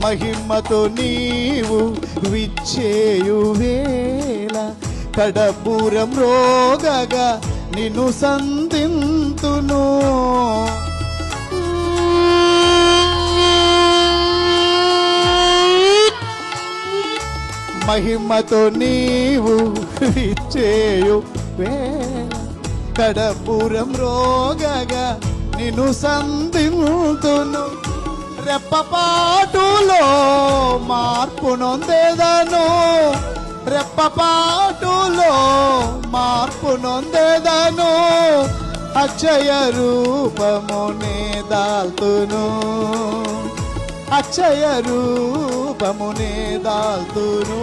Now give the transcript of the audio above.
మహిమతో నీవు విచ్చేయు వేళ కడపూరం రోగగా నిన్ను సంధింతును. మహిమతో నీవు విచ్చేయు వేళ కడపూరం రోగగా నిన్ను సంధింతును. రెప్పపాటులో మార్పు నొందేదను, రెప్పపాటులో మార్పు నొందేదను. అక్షయ రూపమునే దాల్తును, అక్షయ రూపమునే దాల్తును.